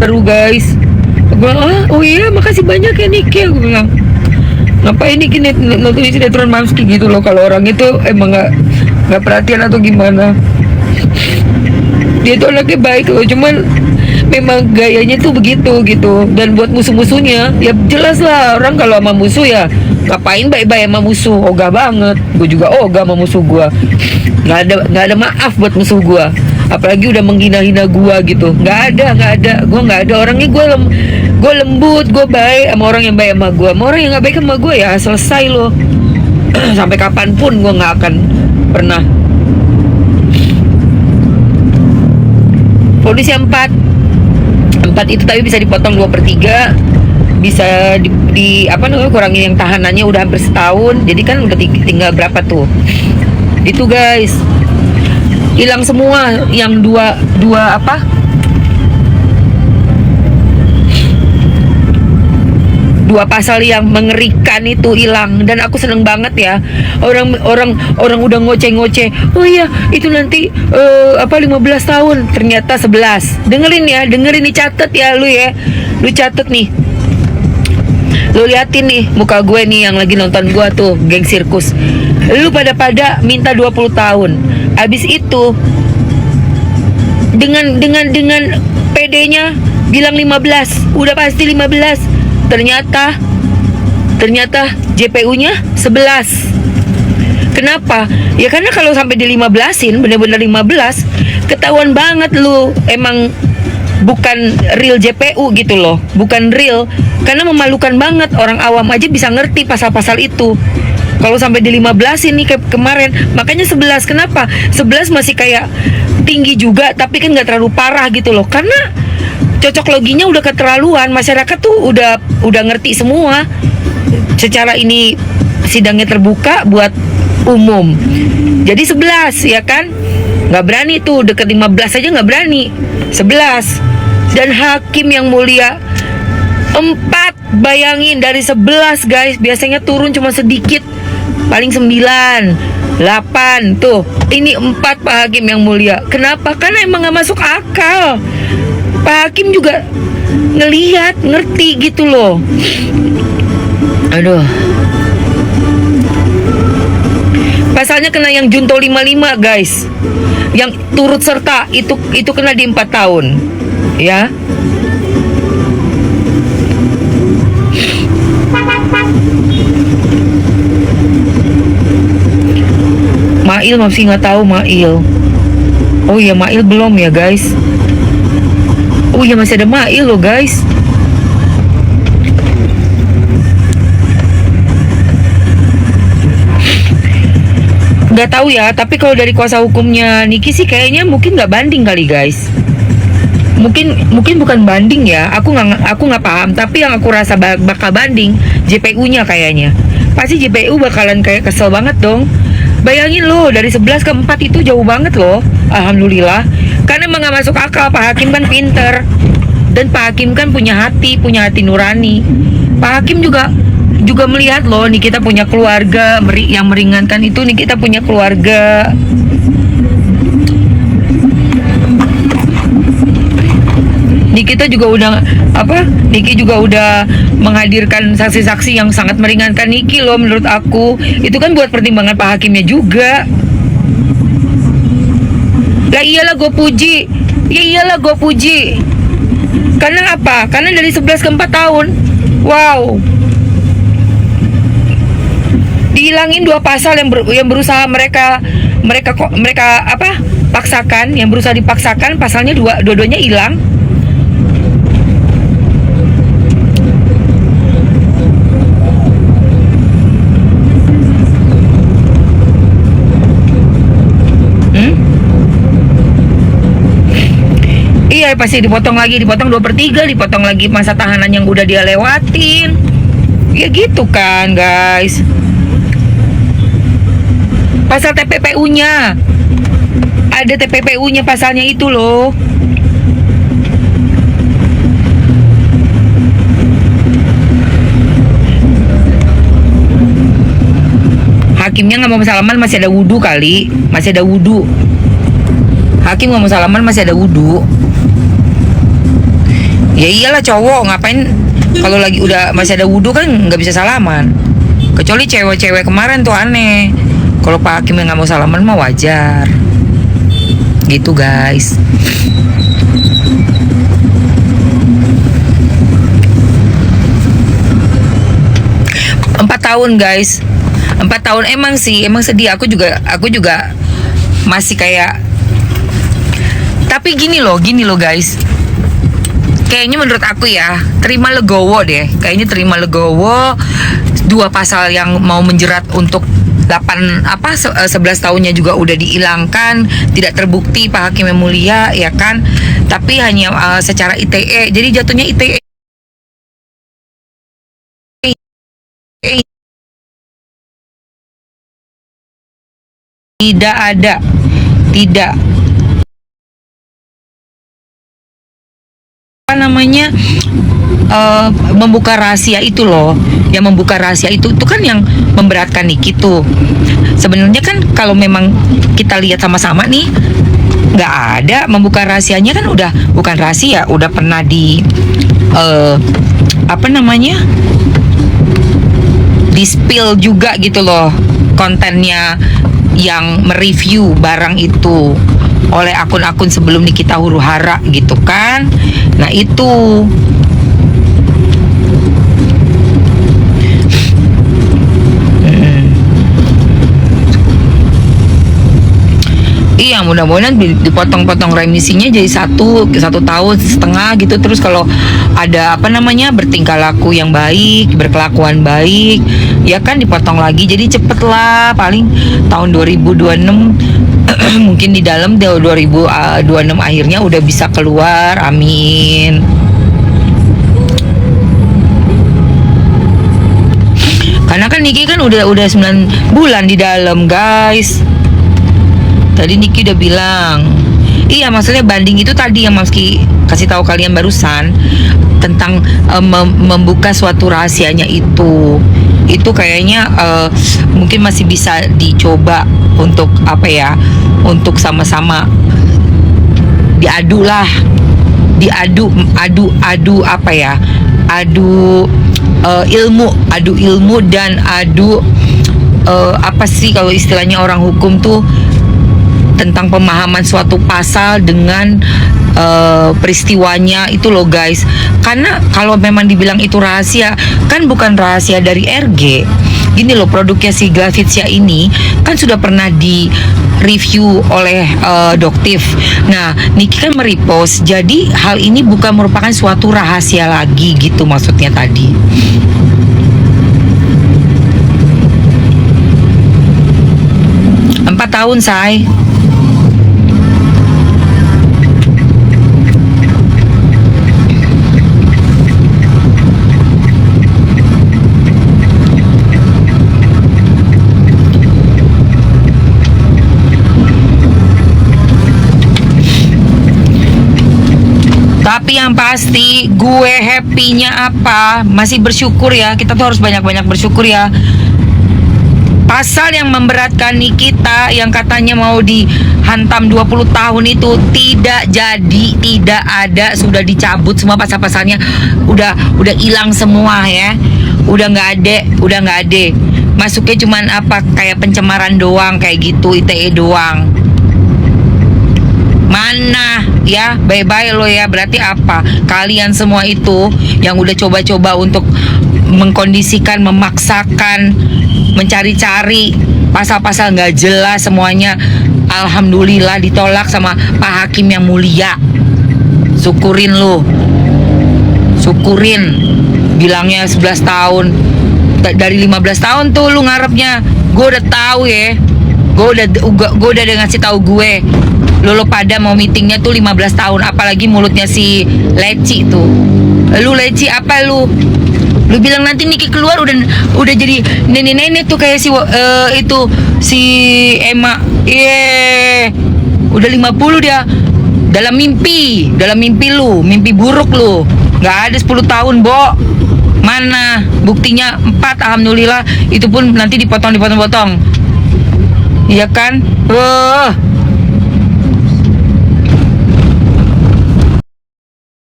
baru guys. Gue oh iya makasih banyak ya Niki. Gue bilang ngapain Niki nonton sinetron Mamski gitu loh. Kalau orang itu emang nggak perhatian atau gimana. Dia tuh anaknya baik loh, cuman memang gayanya tuh begitu gitu. Dan buat musuh-musuhnya ya jelas lah, orang kalau sama musuh ya ngapain baik-baik sama musuh. Ogah banget. Gue juga ogah sama musuh gue. Nggak ada maaf buat musuh gue, apalagi udah menghina-hina gue gitu. Nggak ada gue nggak ada orangnya. Gue lembut, gue baik sama orang yang baik sama gue. Sama orang yang nggak baik sama gue ya selesai loh. Sampai kapanpun gue nggak akan pernah. Polisi 4 itu tapi bisa dipotong 2/3, bisa di apa namanya, kurangin yang tahanannya udah hampir setahun. Jadi kan udah tinggal berapa tuh itu guys, hilang semua yang dua apa, dua pasal yang mengerikan itu hilang. Dan aku seneng banget ya, orang udah ngoceh-ngoceh, oh iya itu nanti 15 tahun, ternyata 11. Dengerin nih, catet ya lu ya, lu catet nih, lu liatin nih muka gue nih yang lagi nonton gue tuh, geng sirkus. Lu pada minta 20 tahun. Abis itu dengan PD-nya bilang 15, udah pasti 15. Ternyata JPU-nya 11. Kenapa? Ya karena kalau sampai di 15-in, bener-bener 15, ketahuan banget lu emang bukan real JPU gitu loh. Bukan real. Karena memalukan banget, orang awam aja bisa ngerti pasal-pasal itu. Kalau sampai di 15 ini kayak kemarin, makanya 11. Kenapa? 11 masih kayak tinggi juga, tapi kan nggak terlalu parah gitu loh. Karena cocok loginya udah keterlaluan, masyarakat tuh udah ngerti semua. Secara ini sidangnya terbuka buat umum. Jadi 11 ya kan? Nggak berani tuh, deket 15 aja nggak berani. 11. Dan hakim yang mulia 4, bayangin dari 11 guys, biasanya turun cuma sedikit, paling 9, 8 tuh. Ini 4 Pak Hakim yang mulia. Kenapa? Karena emang gak masuk akal. Pak Hakim juga ngelihat, ngerti gitu loh. Aduh. Pasalnya kena yang Junto 55 guys, yang turut serta itu kena di 4 tahun ya. Mail masih nggak tahu Mail. Oh iya Mail belum ya guys. Oh iya masih ada Mail loh guys. Nggak tahu ya. Tapi kalau dari kuasa hukumnya Niki sih kayaknya mungkin nggak banding kali guys. Mungkin bukan banding ya. Aku nggak paham. Tapi yang aku rasa bakal banding JPU-nya kayaknya. Pasti JPU bakalan kayak kesel banget dong. Bayangin loh, dari 11 ke 4 itu jauh banget loh. Alhamdulillah. Karena emang gak masuk akal. Pak Hakim kan pinter. Dan Pak Hakim kan punya hati nurani. Pak Hakim juga melihat loh, nih kita punya keluarga. Yang meringankan itu nih kita punya keluarga. Niki juga udah menghadirkan saksi-saksi yang sangat meringankan Niki loh menurut aku. Itu kan buat pertimbangan Pak Hakimnya juga. Lah iyalah gue puji. Karena apa? Karena dari 11 ke 4 tahun. Wow. Dihilangin 2 pasal yang berusaha mereka apa? Paksakan, yang berusaha dipaksakan, pasalnya dua-duanya hilang. Iya pasti dipotong 2/3, dipotong lagi masa tahanan yang udah dia lewatin. Ya gitu kan guys. Pasal TPPU-nya, ada TPPU-nya pasalnya itu loh. Hakimnya nggak mau salaman, masih ada wudhu kali, masih ada wudhu. Hakim nggak mau salaman, masih ada wudhu. Ya iyalah cowok ngapain kalau lagi udah masih ada wudhu kan nggak bisa salaman. Kecuali cewek-cewek kemarin tuh aneh. Kalau Pak Hakim yang nggak mau salaman mah wajar. Gitu guys. Empat tahun guys. 4 tahun emang sih, emang sedih. Aku juga masih kayak. Tapi gini loh guys. Kayaknya menurut aku ya, terima legowo deh. Kayaknya terima legowo. 2 pasal yang mau menjerat untuk 11 tahunnya juga udah dihilangkan, tidak terbukti Pak Hakim yang mulia ya kan. Tapi hanya secara ITE. Jadi jatuhnya ITE tidak ada, tidak apa namanya membuka rahasia itu loh. Yang membuka rahasia itu kan yang memberatkan Niki tuh. Sebenarnya kan kalau memang kita lihat sama-sama nih, nggak ada membuka rahasianya kan, udah bukan rahasia, udah pernah di apa namanya, di spill juga gitu loh kontennya yang mereview barang itu oleh akun-akun sebelum Nikita Huru-Hara gitu kan. Nah itu iya, mudah-mudahan dipotong-potong remisinya jadi 1 tahun setengah gitu. Terus kalau ada apa namanya bertingkah laku yang baik, berkelakuan baik, ya kan dipotong lagi. Jadi cepet lah, paling tahun 2026 mungkin di dalam 2026 akhirnya udah bisa keluar. Amin. Karena kan Niki kan udah 9 bulan di dalam guys. Tadi Niki udah bilang, iya maksudnya banding itu tadi yang Mamski kasih tahu kalian barusan tentang membuka suatu rahasianya itu kayaknya mungkin masih bisa dicoba untuk apa ya, untuk sama-sama diadu apa ya, adu ilmu dan adu apa sih kalau istilahnya orang hukum tuh, tentang pemahaman suatu pasal dengan peristiwanya itu loh guys. Karena kalau memang dibilang itu rahasia, kan bukan rahasia dari RG. Gini loh, produknya si Glavitsia ini kan sudah pernah di review oleh Doktif. Nah, Niki kan merepost. Jadi hal ini bukan merupakan suatu rahasia lagi gitu maksudnya tadi. Empat tahun, say. Tapi yang pasti gue happy-nya apa? Masih bersyukur ya. Kita tuh harus banyak-banyak bersyukur ya. Pasal yang memberatkan Nikita yang katanya mau dihantam 20 tahun itu tidak jadi, tidak ada, sudah dicabut semua pasal-pasalnya. Udah hilang semua ya. Udah nggak ada. Masuknya cuman apa, kayak pencemaran doang kayak gitu, ITE doang. Mana ya, bye-bye lo ya. Berarti apa? Kalian semua itu yang udah coba-coba untuk mengkondisikan, memaksakan, mencari-cari pasal-pasal nggak jelas semuanya, alhamdulillah ditolak sama Pak Hakim yang mulia. Syukurin lo, syukurin. Bilangnya 11 tahun, dari 15 tahun tuh lu ngarepnya. Gue udah tahu ya, gue udah ngasih tahu gue. Lo pada mau meetingnya tuh 15 tahun. Apalagi mulutnya si Leci tuh. Lu Leci apa lu? Lu bilang nanti Niki keluar udah jadi nenek-nenek tuh kayak itu si Emma. Udah 50 dia. Dalam mimpi lu, mimpi buruk lu. Gak ada 10 tahun, Bo. Mana? Buktinya 4, alhamdulillah. Itu pun nanti dipotong. Iya kan?